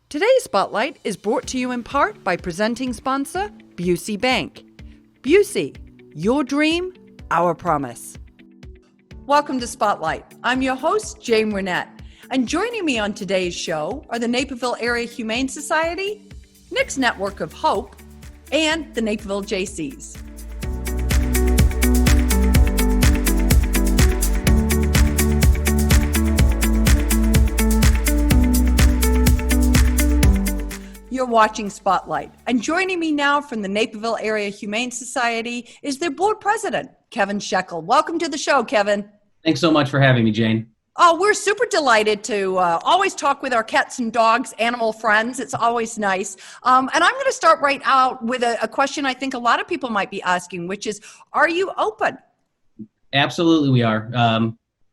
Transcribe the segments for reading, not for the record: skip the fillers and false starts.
Today's Spotlight is brought to you in part by presenting sponsor, Busey Bank. Busey, your dream, our promise. Welcome to Spotlight. I'm your host, Jane Wernette. And joining me on today's show are the Naperville Area Humane Society, Nick's Network of Hope, and the Naperville Jaycees. You're watching Spotlight. And joining me now from the Naperville Area Humane Society is their board president, Kevin Shekel. Welcome to the show, Kevin. Thanks so much for having me, Jane. Oh, we're super delighted to always talk with our cats and dogs, animal friends. It's always nice. And I'm going to start right out with a question I think a lot of people might be asking, which is, are you open? Absolutely, we are.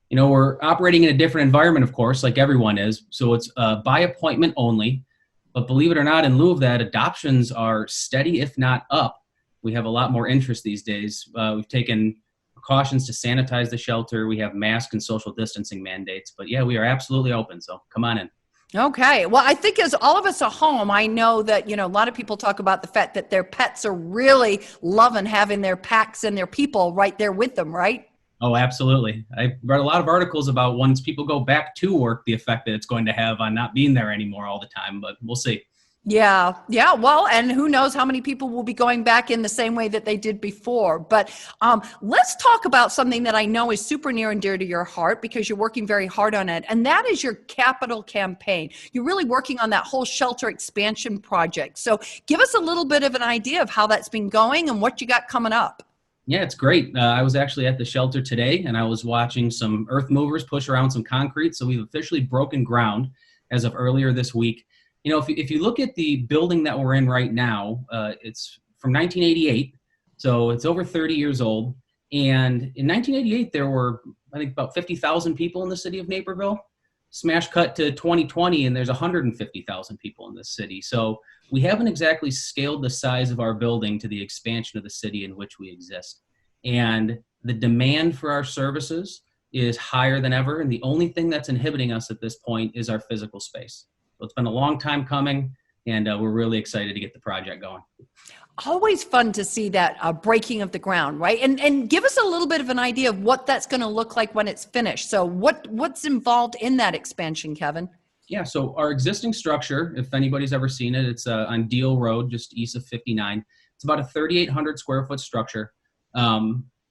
We're operating in a different environment, of course, like everyone is. So it's by appointment only. But believe it or not, in lieu of that, adoptions are steady, if not up. We have a lot more interest these days. We've taken precautions to sanitize the shelter. We have mask and social distancing mandates. But yeah, we are absolutely open. So come on in. Okay. Well, I think as all of us are home, I know that, a lot of people talk about the fact that their pets are really loving having their packs and their people right there with them, right? Oh, absolutely. I've read a lot of articles about once people go back to work, the effect that it's going to have on not being there anymore all the time, but we'll see. Yeah. Well, and who knows how many people will be going back in the same way that they did before. But let's talk about something that I know is super near and dear to your heart because you're working very hard on it. And that is your capital campaign. You're really working on that whole shelter expansion project. So give us a little bit of an idea of how that's been going and what you got coming up. Yeah, it's great. I was actually at the shelter today and I was watching some earth movers push around some concrete. So we've officially broken ground as of earlier this week. If you look at the building that we're in right now, it's from 1988. So it's over 30 years old. And in 1988, there were, I think, about 50,000 people in the city of Naperville. Smash cut to 2020 and there's 150,000 people in this city. So we haven't exactly scaled the size of our building to the expansion of the city in which we exist. And the demand for our services is higher than ever. And the only thing that's inhibiting us at this point is our physical space. So it's been a long time coming and we're really excited to get the project going. Always fun to see that breaking of the ground, right? And give us a little bit of an idea of what that's going to look like when it's finished. So what's involved in that expansion, Kevin? Yeah, so our existing structure, if anybody's ever seen it, it's on Deal Road, just east of 59. It's about a 3,800 square foot structure.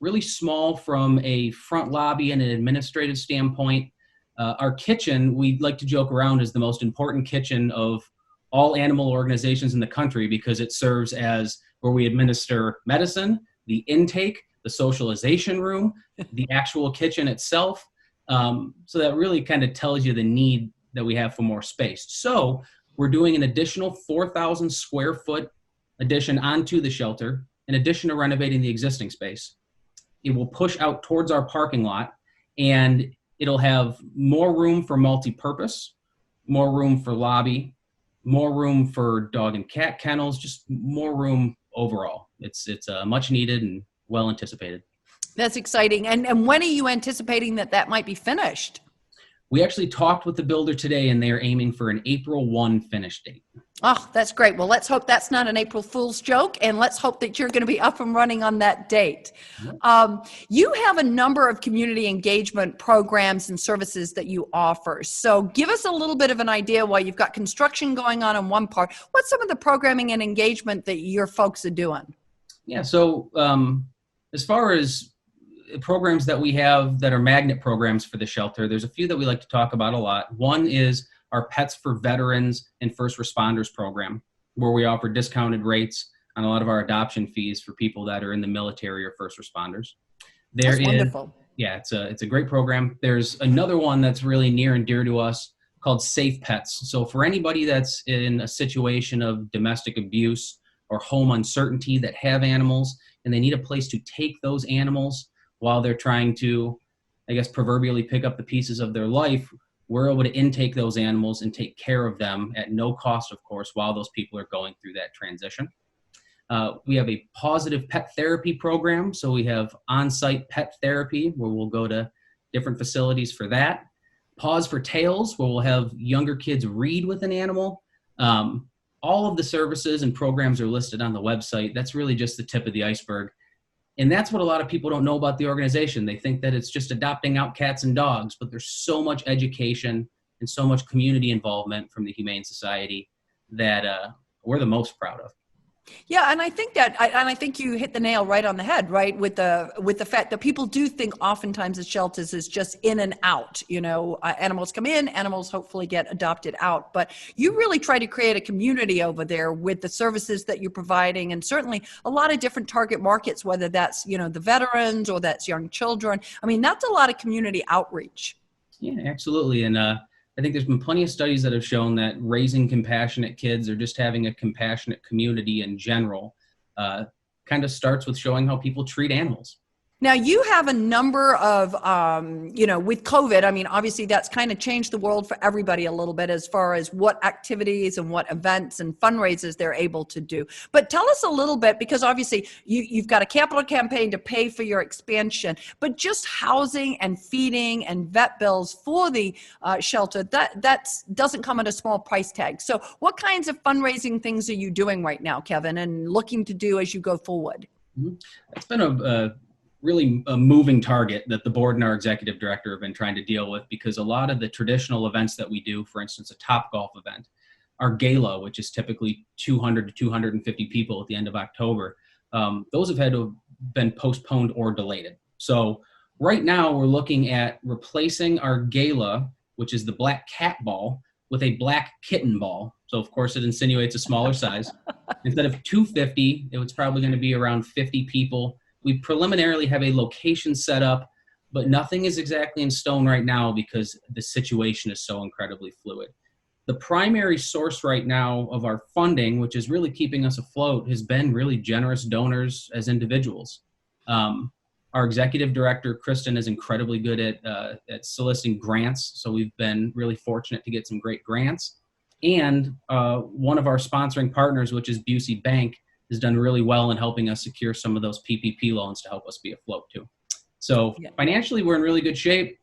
Really small from a front lobby and an administrative standpoint. Our kitchen, we like to joke around, is the most important kitchen of all animal organizations in the country because it serves as where we administer medicine, the intake, the socialization room, the actual kitchen itself. So that really kind of tells you the need that we have for more space. So we're doing an additional 4,000 square foot addition onto the shelter, in addition to renovating the existing space. It will push out towards our parking lot and it'll have more room for multi-purpose, more room for lobby, more room for dog and cat kennels, just more room overall. It's much needed and well anticipated. That's exciting. And when are you anticipating that might be finished? We actually talked with the builder today and they're aiming for an April 1 finish date. Oh, that's great. Well, let's hope that's not an April Fool's joke, and let's hope that you're going to be up and running on that date. You have a number of community engagement programs and services that you offer. So give us a little bit of an idea while you've got construction going on one part. What's some of the programming and engagement that your folks are doing? Yeah, so as far as programs that we have that are magnet programs for the shelter, there's a few that we like to talk about a lot. One is our Pets for Veterans and First Responders program, where we offer discounted rates on a lot of our adoption fees for people that are in the military or first responders. That's wonderful. Yeah, it's a great program. There's another one that's really near and dear to us called Safe Pets. So for anybody that's in a situation of domestic abuse or home uncertainty that have animals and they need a place to take those animals while they're trying to, I guess, proverbially pick up the pieces of their life, we're able to intake those animals and take care of them at no cost, of course, while those people are going through that transition. We have a positive pet therapy program. So we have on-site pet therapy where we'll go to different facilities for that. Pause for Tails, where we'll have younger kids read with an animal. All of the services and programs are listed on the website. That's really just the tip of the iceberg. And that's what a lot of people don't know about the organization. They think that it's just adopting out cats and dogs, but there's so much education and so mumuch community involvement from the Humane Society that we're the most proud of. Yeah, and I think you hit the nail right on the head, right? With the fact that people do think oftentimes the shelters is just in and out. Animals come in, animals hopefully get adopted out, but you really try to create a community over there with the services that you're providing, and certainly a lot of different target markets, whether that's the veterans or that's young children. I mean, that's a lot of community outreach. Yeah, absolutely, and I think there's been plenty of studies that have shown that raising compassionate kids or just having a compassionate community in general kind of starts with showing how people treat animals. Now, you have a number of, with COVID, I mean, obviously that's kind of changed the world for everybody a little bit as far as what activities and what events and fundraisers they're able to do. But tell us a little bit, because obviously you've got a capital campaign to pay for your expansion, but just housing and feeding and vet bills for the shelter, that doesn't come at a small price tag. So what kinds of fundraising things are you doing right now, Kevin, and looking to do as you go forward? It's been really a moving target that the board and our executive director have been trying to deal with, because a lot of the traditional events that we do, for instance, a Topgolf event, our gala, which is typically 200 to 250 people at the end of October, those have had to have been postponed or delayed. So right now we're looking at replacing our gala, which is the black cat ball, with a black kitten ball. So of course it insinuates a smaller size. Instead of 250, it's probably going to be around 50 people. We preliminarily have a location set up, but nothing is exactly in stone right now because the situation is so incredibly fluid. The primary source right now of our funding, which is really keeping us afloat, has been really generous donors as individuals. Our executive director, Kristen, is incredibly good at soliciting grants. So we've been really fortunate to get some great grants. And one of our sponsoring partners, which is Busey Bank, has done really well in helping us secure some of those PPP loans to help us be afloat too. So financially, we're in really good shape.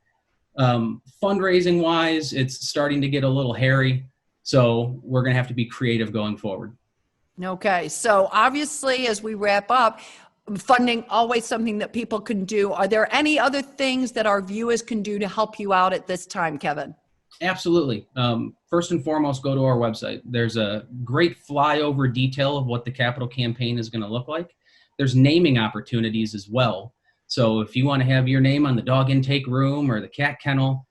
Fundraising wise, it's starting to get a little hairy. So we're going to have to be creative going forward. Okay. So obviously, as we wrap up, funding always something that people can do. Are there any other things that our viewers can do to help you out at this time, Kevin? Absolutely. First and foremost, go to our website. There's a great flyover detail of what the capital campaign is going to look like. There's naming opportunities as well. So if you want to have your name on the dog intake room or the cat kennel,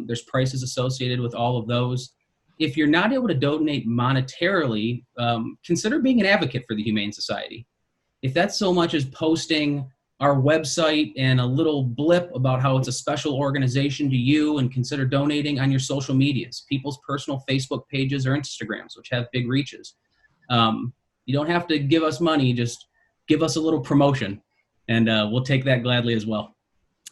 there's prices associated with all of those. If you're not able to donate monetarily, consider being an advocate for the Humane Society. If that's so much as posting our website and a little blip about how it's a special organization to you, and consider donating on your social medias, people's personal Facebook pages or Instagrams, which have big reaches. You don't have to give us money, just give us a little promotion, and we'll take that gladly as well.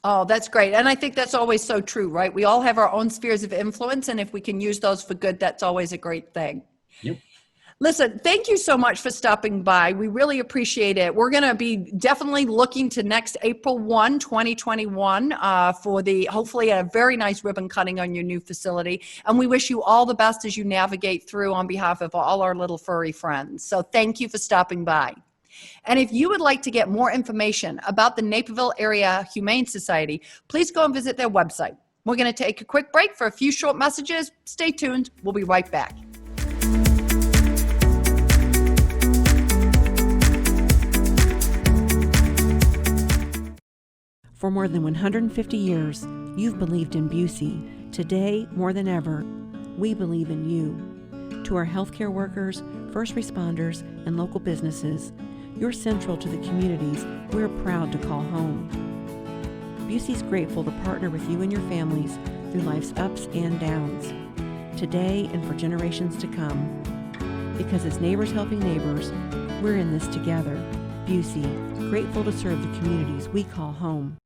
Oh, that's great. And I think that's always so true, right? We all have our own spheres of influence, and if we can use those for good, that's always a great thing. Yep. Listen, thank you so much for stopping by. We really appreciate it. We're going to be definitely looking to next April 1, 2021 for hopefully a very nice ribbon cutting on your new facility. And we wish you all the best as you navigate through on behalf of all our little furry friends. So thank you for stopping by. And if you would like to get more information about the Naperville Area Humane Society, please go and visit their website. We're going to take a quick break for a few short messages. Stay tuned. We'll be right back. For more than 150 years, you've believed in Busey. Today, more than ever, we believe in you. To our healthcare workers, first responders, and local businesses, you're central to the communities we're proud to call home. Busey's grateful to partner with you and your families through life's ups and downs, today and for generations to come. Because as neighbors helping neighbors, we're in this together. Busey, grateful to serve the communities we call home.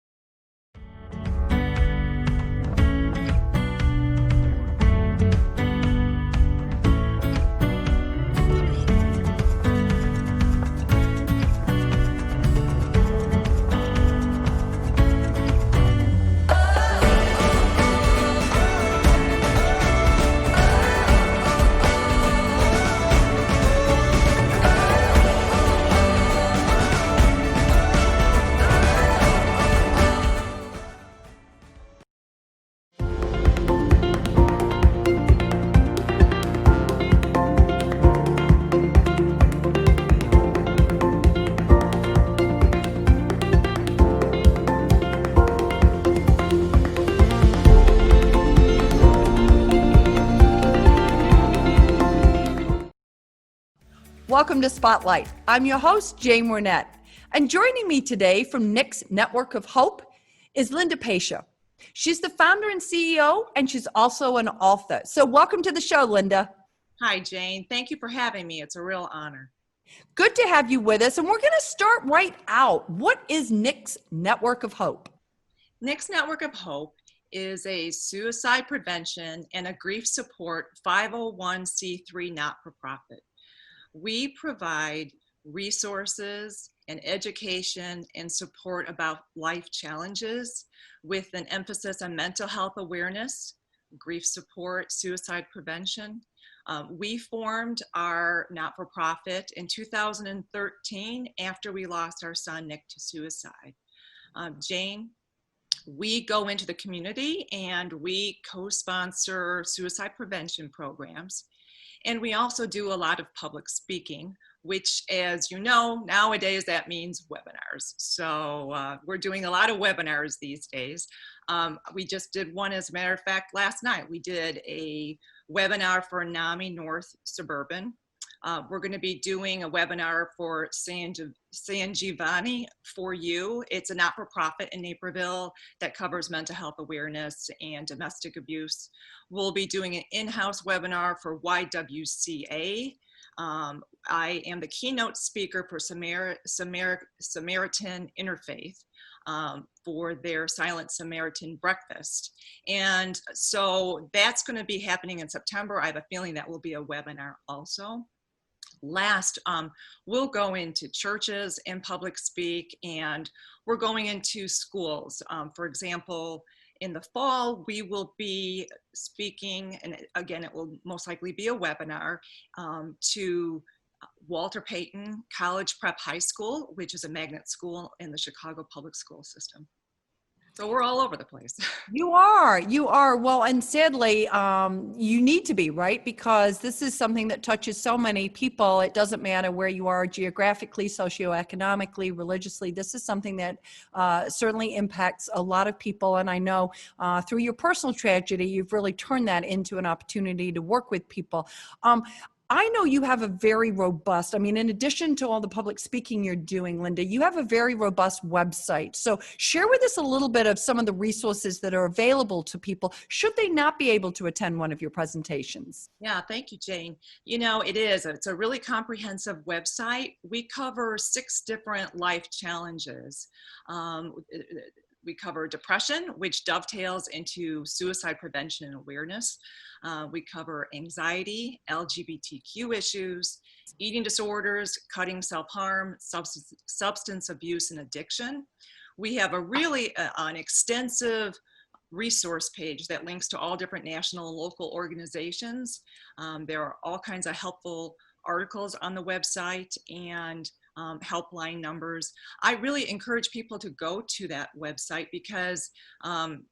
Welcome to Spotlight. I'm your host, Jane Wernette. And joining me today from Nick's Network of Hope is Linda Pasha. She's the founder and CEO, and she's also an author. So welcome to the show, Linda. Hi, Jane. Thank you for having me. It's a real honor. Good to have you with us. And we're going to start right out. What is Nick's Network of Hope? Nick's Network of Hope is a suicide prevention and a grief support 501c3 not-for-profit. We provide resources and education and support about life challenges with an emphasis on mental health awareness, grief support, suicide prevention. We formed our not-for-profit in 2013 after we lost our son, Nick, to suicide. Jane, we go into the community and we co-sponsor suicide prevention programs. And we also do a lot of public speaking, which, as you know, nowadays that means webinars. So we're doing a lot of webinars these days. We just did one, as a matter of fact, last night. We did a webinar for NAMI North Suburban. We're going to be doing a webinar for San Giovanni for You. It's a not-for-profit in Naperville that covers mental health awareness and domestic abuse. We'll be doing an in-house webinar for YWCA. I am the keynote speaker for Samaritan Interfaith for their Silent Samaritan breakfast. And so that's going to be happening in September. I have a feeling that will be a webinar also. Last, we'll go into churches and public speak, and we're going into schools. For example, in the fall, we will be speaking, and again, it will most likely be a webinar, to Walter Payton College Prep High School, which is a magnet school in the Chicago public school system. So we're all over the place. You are. Well, and sadly, you need to be, right? Because this is something that touches so many people. It doesn't matter where you are geographically, socioeconomically, religiously. This is something that certainly impacts a lot of people. And I know through your personal tragedy, you've really turned that into an opportunity to work with people. I know you have a very robust, in addition to all the public speaking you're doing, Linda, you have a very robust website. So share with us a little bit of some of the resources that are available to people should they not be able to attend one of your presentations. Yeah, thank you, Jane. You know, it's a really comprehensive website. We cover 6 different life challenges. We cover depression, which dovetails into suicide prevention and awareness. We cover anxiety, LGBTQ issues, eating disorders, cutting self-harm, substance abuse and addiction. We have an extensive resource page that links to all different national and local organizations. There are all kinds of helpful articles on the website and helpline numbers. I really encourage people to go to that website because,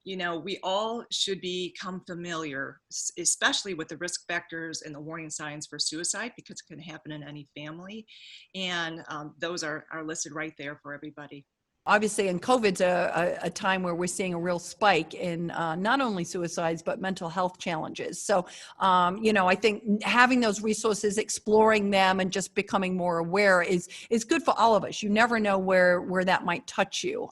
we all should become familiar, especially with the risk factors and the warning signs for suicide, because it can happen in any family. And those are listed right there for everybody. Obviously, and COVID's a time where we're seeing a real spike in not only suicides, but mental health challenges. So, I think having those resources, exploring them, and just becoming more aware is good for all of us. You never know where that might touch you.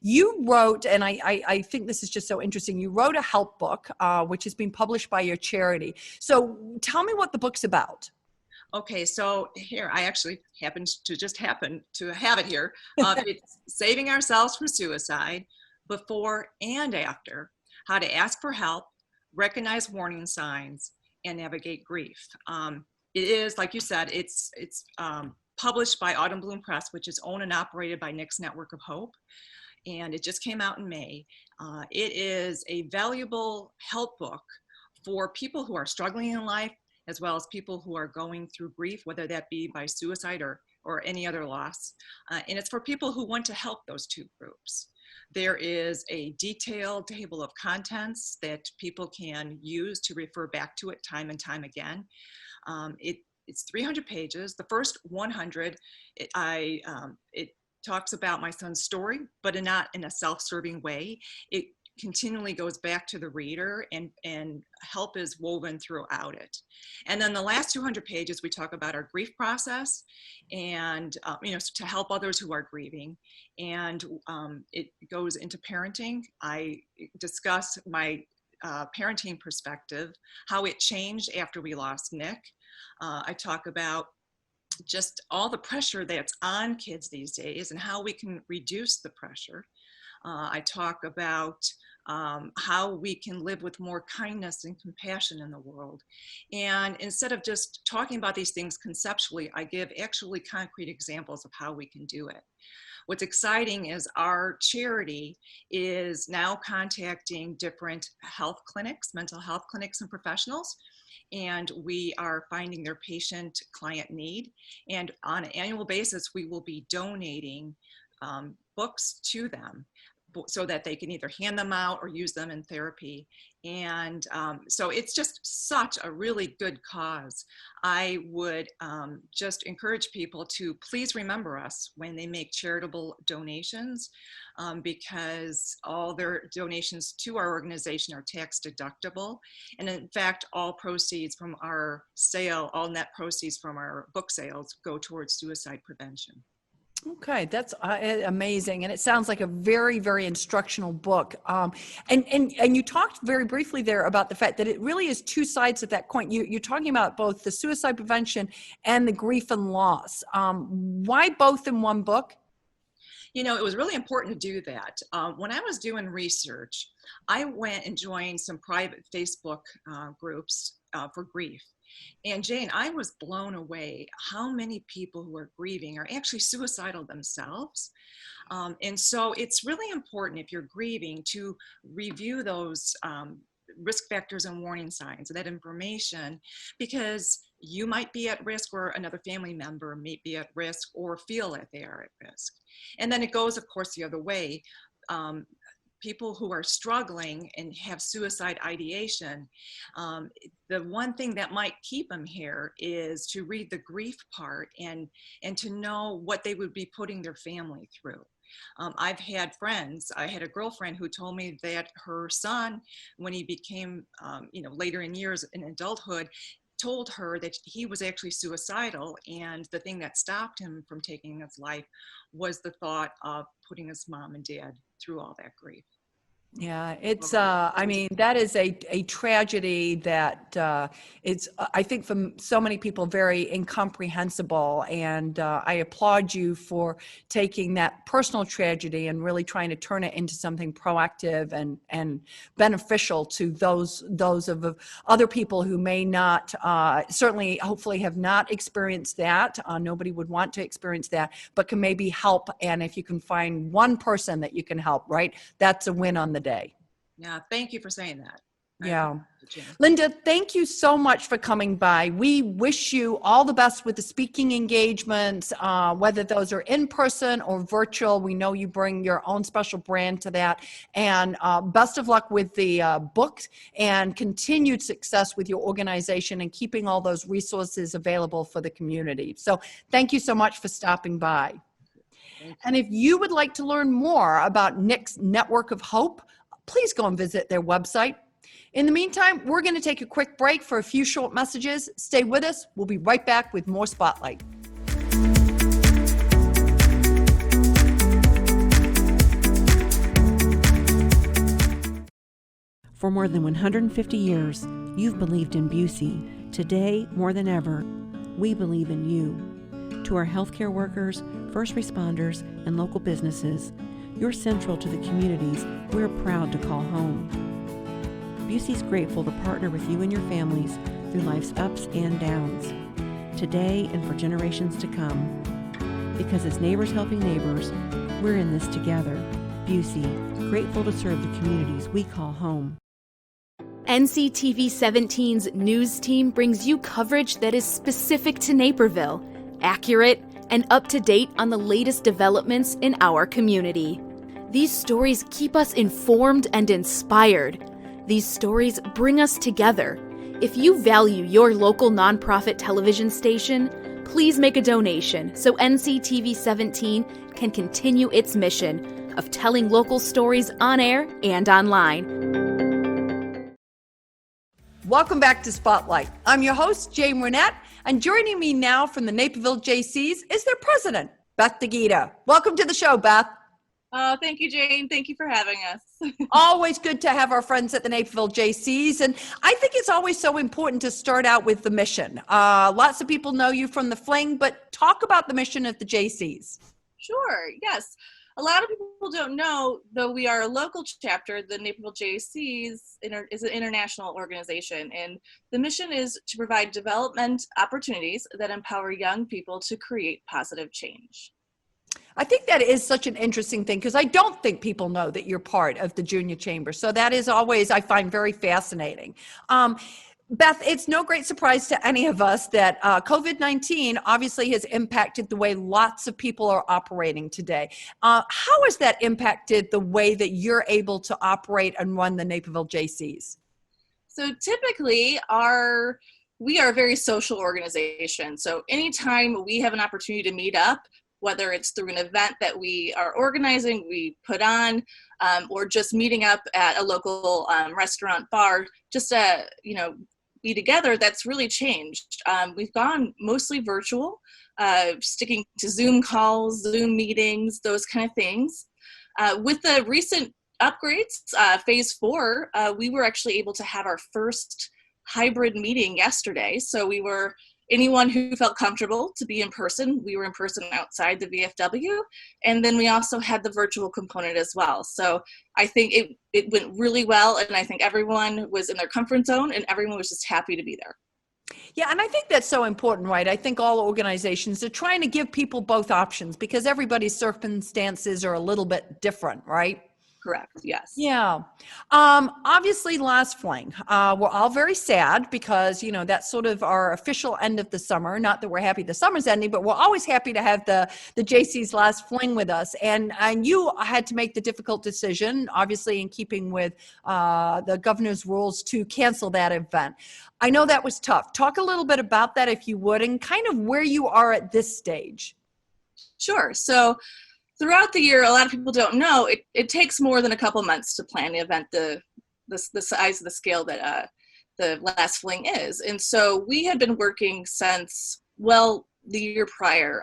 You wrote, and I think this is just so interesting, you wrote a help book, which has been published by your charity. So tell me what the book's about. Okay, so here, I actually happen to have it here. It's Saving Ourselves from Suicide, Before and After, How to Ask for Help, Recognize Warning Signs, and Navigate Grief. It is, like you said, it's published by Autumn Bloom Press, which is owned and operated by Nick's Network of Hope, and it just came out in May. It is a valuable help book for people who are struggling in life, as well as people who are going through grief, whether that be by suicide or any other loss. And it's for people who want to help those 2 groups. There is a detailed table of contents that people can use to refer back to it time and time again. It's 300 pages. The first 100, it talks about my son's story, but not in a self-serving way. It continually goes back to the reader, and help is woven throughout it. And then the last 200 pages, we talk about our grief process and, to help others who are grieving. And it goes into parenting. I discuss my parenting perspective, how it changed after we lost Nick. I talk about just all the pressure that's on kids these days and how we can reduce the pressure. I talk about how we can live with more kindness and compassion in the world. And instead of just talking about these things conceptually, I give actually concrete examples of how we can do it. What's exciting is our charity is now contacting different health clinics, mental health clinics and professionals, and we are finding their patient client need. And on an annual basis, we will be donating books to them so that they can either hand them out or use them in therapy. And so it's just such a really good cause. I would just encourage people to please remember us when they make charitable donations, because all their donations to our organization are tax deductible. And in fact, all proceeds from our sale, all net proceeds from our book sales go towards suicide prevention. Okay, that's amazing, and it sounds like a very, very instructional book. And you talked very briefly there about the fact that it really is two sides of that coin. You're talking about both the suicide prevention and the grief and loss. Why both in one book? It was really important to do that. When I was doing research, I went and joined some private Facebook groups for grief. And Jane, I was blown away how many people who are grieving are actually suicidal themselves. And so it's really important, if you're grieving, to review those risk factors and warning signs, that information, because you might be at risk, or another family member may be at risk or feel that they are at risk. And then it goes, of course, the other way. People who are struggling and have suicide ideation, the one thing that might keep them here is to read the grief part and to know what they would be putting their family through. I've had friends, I had a girlfriend who told me that her son, when he became, later in years in adulthood, told her that he was actually suicidal, and the thing that stopped him from taking his life was the thought of putting his mom and dad through all that grief. Yeah, it's, that is a tragedy that it's, I think, for so many people, very incomprehensible. And I applaud you for taking that personal tragedy and really trying to turn it into something proactive and beneficial to those of other people who may not, certainly, hopefully have not experienced that. Nobody would want to experience that, but can maybe help. And if you can find one person that you can help, right, that's a win on the day. Yeah, thank you for saying that. Yeah. Linda, thank you so much for coming by. We wish you all the best with the speaking engagements, whether those are in person or virtual. We know you bring your own special brand to that. And best of luck with the books, and continued success with your organization and keeping all those resources available for the community. So thank you so much for stopping by. And if you would like to learn more about Nick's Network of Hope, please go and visit their website. In the meantime, we're going to take a quick break for a few short messages. Stay with us. We'll be right back with more Spotlight. For more than 150 years, you've believed in Busey. Today, more than ever, we believe in you. To our healthcare workers, first responders, and local businesses, you're central to the communities we're proud to call home. Busey's grateful to partner with you and your families through life's ups and downs, today and for generations to come. Because as neighbors helping neighbors, we're in this together. Busey, grateful to serve the communities we call home. NCTV 17's news team brings you coverage that is specific to Naperville, accurate, and up to date on the latest developments in our community. These stories keep us informed and inspired. These stories bring us together. If you value your local nonprofit television station, please make a donation so NCTV 17 can continue its mission of telling local stories on air and online. Welcome back to Spotlight. I'm your host, Jane Wernette, and joining me now from the Naperville Jaycees is their president, Beth DeGita. Welcome to the show, Beth. Thank you, Jane. Thank you for having us. Always good to have our friends at the Naperville Jaycees. And I think it's always so important to start out with the mission. Lots of people know you from the Fling, but talk about the mission of the Jaycees. Sure, yes. A lot of people don't know, though we are a local chapter, the Naperville Jaycees is an international organization. And the mission is to provide development opportunities that empower young people to create positive change. I think that is such an interesting thing because I don't think people know that you're part of the Junior Chamber. So that is always, I find, very fascinating. Beth, it's no great surprise to any of us that COVID-19 obviously has impacted the way lots of people are operating today. How has that impacted the way that you're able to operate and run the Naperville Jaycees? So typically, we are a very social organization. So anytime we have an opportunity to meet up, whether it's through an event that we are organizing, we put on, or just meeting up at a local restaurant, bar, just to, be together, that's really changed. We've gone mostly virtual, sticking to Zoom calls, Zoom meetings, those kind of things. With the recent upgrades, phase 4, we were actually able to have our first hybrid meeting yesterday. So anyone who felt comfortable to be in person, we were in person outside the VFW. And then we also had the virtual component as well. So I think it went really well. And I think everyone was in their comfort zone and everyone was just happy to be there. Yeah, and I think that's so important, right? I think all organizations are trying to give people both options because everybody's circumstances are a little bit different, right? Correct. Yes. Yeah. Obviously last Fling, we're all very sad because, that's sort of our official end of the summer. Not that we're happy the summer's ending, but we're always happy to have the Jaycees last Fling with us. And you had to make the difficult decision, obviously in keeping with the governor's rules, to cancel that event. I know that was tough. Talk a little bit about that if you would, and kind of where you are at this stage. Sure. So throughout the year, a lot of people don't know, it takes more than a couple months to plan the event, the size of the scale that the last Fling is. And so we had been working since, the year prior,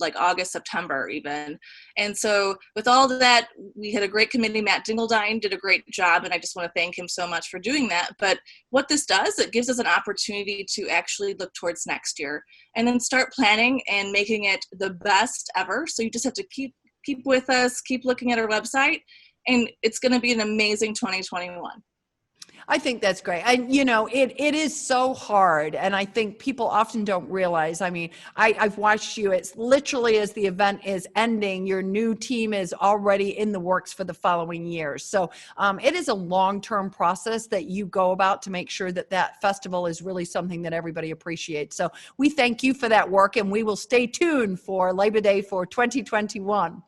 like August, September even. And so with all of that, we had a great committee. Matt Dingledine did a great job, and I just want to thank him so much for doing that. But what this does, it gives us an opportunity to actually look towards next year and then start planning and making it the best ever. So you just have to keep with us, keep looking at our website, and it's going to be an amazing 2021. I think that's great. And, it is so hard. And I think people often don't realize, I've watched you. It's literally as the event is ending, your new team is already in the works for the following year. So it is a long-term process that you go about to make sure that festival is really something that everybody appreciates. So we thank you for that work, and we will stay tuned for Labor Day for 2021.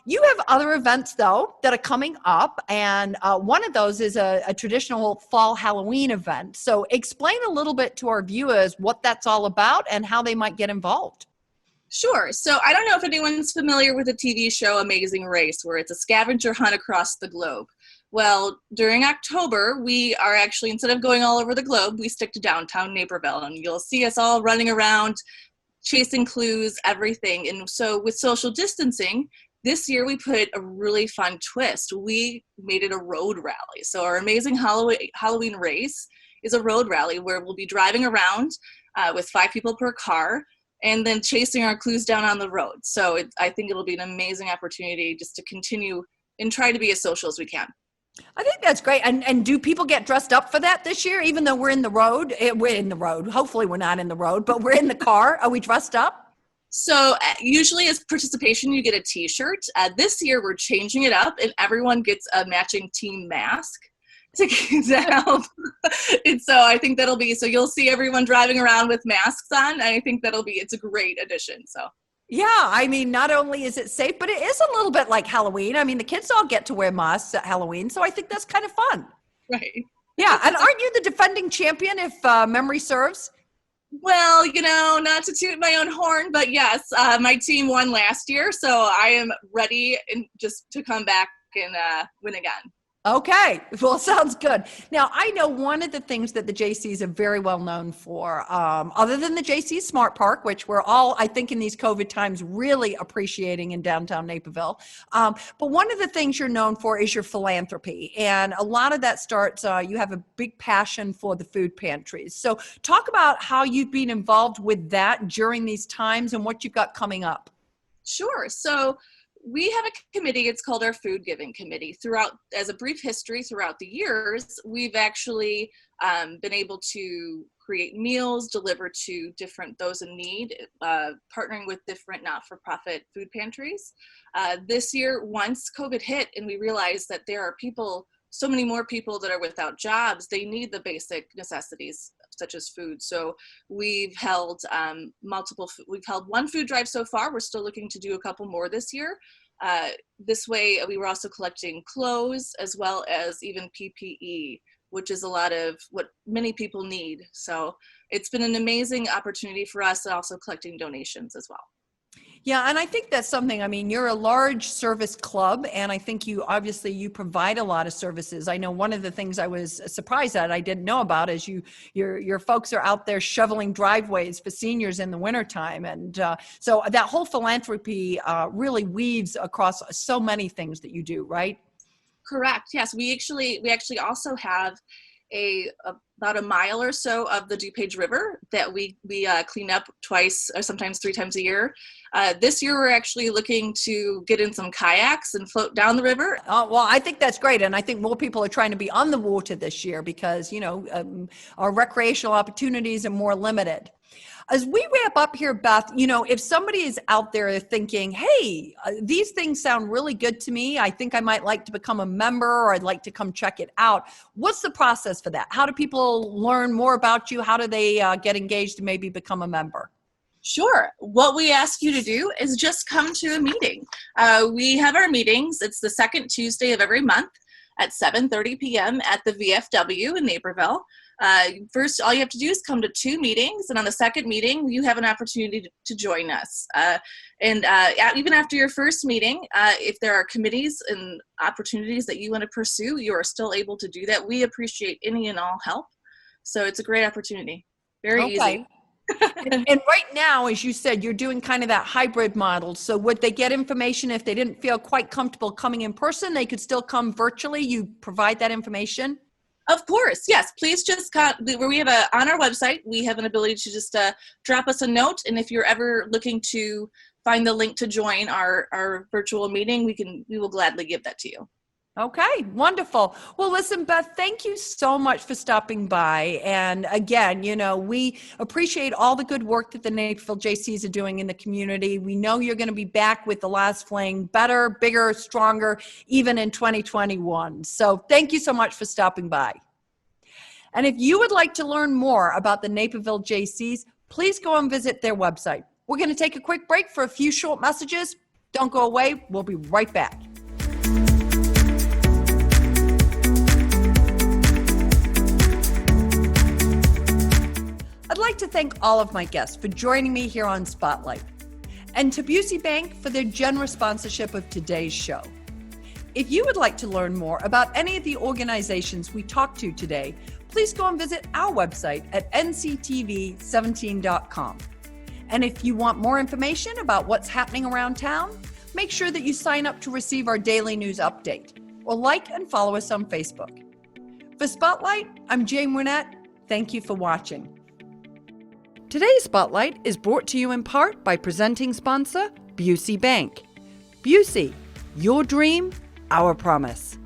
You have other events, though, that are coming up. And one of those is a traditional fall Halloween event. So explain a little bit to our viewers what that's all about and how they might get involved. Sure. So I don't know if anyone's familiar with the TV show Amazing Race, where it's a scavenger hunt across the globe. Well, during October, we are actually, instead of going all over the globe, we stick to downtown Naperville, and you'll see us all running around, chasing clues, everything. And so with social distancing, this year we put a really fun twist. We made it a road rally. So our Amazing Halloween Race is a road rally where we'll be driving around with 5 people per car and then chasing our clues down on the road. So I think it'll be an amazing opportunity just to continue and try to be as social as we can. I think that's great. And do people get dressed up for that this year, even though we're in the road? We're in the road. Hopefully we're not in the road, but we're in the car. Are we dressed up? So usually as participation, you get a t-shirt. This year we're changing it up, and everyone gets a matching team mask to help. And so I think that'll be, so you'll see everyone driving around with masks on. And I think it's a great addition. So. Yeah, not only is it safe, but it is a little bit like Halloween. The kids all get to wear masks at Halloween, so I think that's kind of fun. Right. Yeah, and aren't you the defending champion if memory serves? Well, not to toot my own horn, but yes, my team won last year, so I am ready and just to come back and win again. Okay, well, sounds good. Now, I know one of the things that the Jaycees are very well known for, other than the Jaycees Smart Park, which we're all, I think, in these COVID times, really appreciating in downtown Naperville. But one of the things you're known for is your philanthropy. And a lot of that starts, you have a big passion for the food pantries. So talk about how you've been involved with that during these times and what you've got coming up. Sure. So we have a committee, it's called our Food Giving Committee. As a brief history, throughout the years, we've actually been able to create meals, deliver to those in need, partnering with different not-for-profit food pantries. This year, once COVID hit and we realized that there are so many more people that are without jobs, they need the basic necessities such as food. So we've held we've held one food drive so far. We're still looking to do a couple more this year. This way, we were also collecting clothes as well as even PPE, which is a lot of what many people need. So it's been an amazing opportunity for us, and also collecting donations as well. Yeah, and I think that's something, I mean, you're a large service club, and I think you provide a lot of services. I know one of the things I was surprised at, I didn't know about, is your folks are out there shoveling driveways for seniors in the wintertime. And so that whole philanthropy really weaves across so many things that you do, right? Correct. Yes, we actually also have about a mile or so of the DuPage River that we clean up twice or sometimes 3 times a year. This year, we're actually looking to get in some kayaks and float down the river. Oh, well, I think that's great. And I think more people are trying to be on the water this year because, our recreational opportunities are more limited. As we wrap up here, Beth, if somebody is out there thinking, hey, these things sound really good to me, I think I might like to become a member, or I'd like to come check it out. What's the process for that? How do people learn more about you? How do they get engaged and maybe become a member? Sure. What we ask you to do is just come to a meeting. We have our meetings. It's the second Tuesday of every month at 7:30 p.m. at the VFW in Naperville. First, all you have to do is come to 2 meetings, and on the second meeting, you have an opportunity to join us. Even after your first meeting, if there are committees and opportunities that you want to pursue, you are still able to do that. We appreciate any and all help. So it's a great opportunity. Very easy. And right now, as you said, you're doing kind of that hybrid model. So would they get information if they didn't feel quite comfortable coming in person? They could still come virtually. You provide that information? Of course, yes. Please just on our website, we have an ability to just drop us a note. And if you're ever looking to find the link to join our virtual meeting, we will gladly give that to you. Okay, wonderful. Well, listen, Beth, thank you so much for stopping by. And again, we appreciate all the good work that the Naperville Jaycees are doing in the community. We know you're going to be back with the last fling, better, bigger, stronger, even in 2021. So thank you so much for stopping by. And if you would like to learn more about the Naperville Jaycees, please go and visit their website. We're going to take a quick break for a few short messages. Don't go away. We'll be right back. I'd like to thank all of my guests for joining me here on Spotlight, and to Busey Bank for their generous sponsorship of today's show. If you would like to learn more about any of the organizations we talked to today, please go and visit our website at nctv17.com. And if you want more information about what's happening around town, make sure that you sign up to receive our daily news update, or like and follow us on Facebook. For Spotlight, I'm Jane Wernette. Thank you for watching. Today's Spotlight is brought to you in part by presenting sponsor, Busey Bank. Busey, your dream, our promise.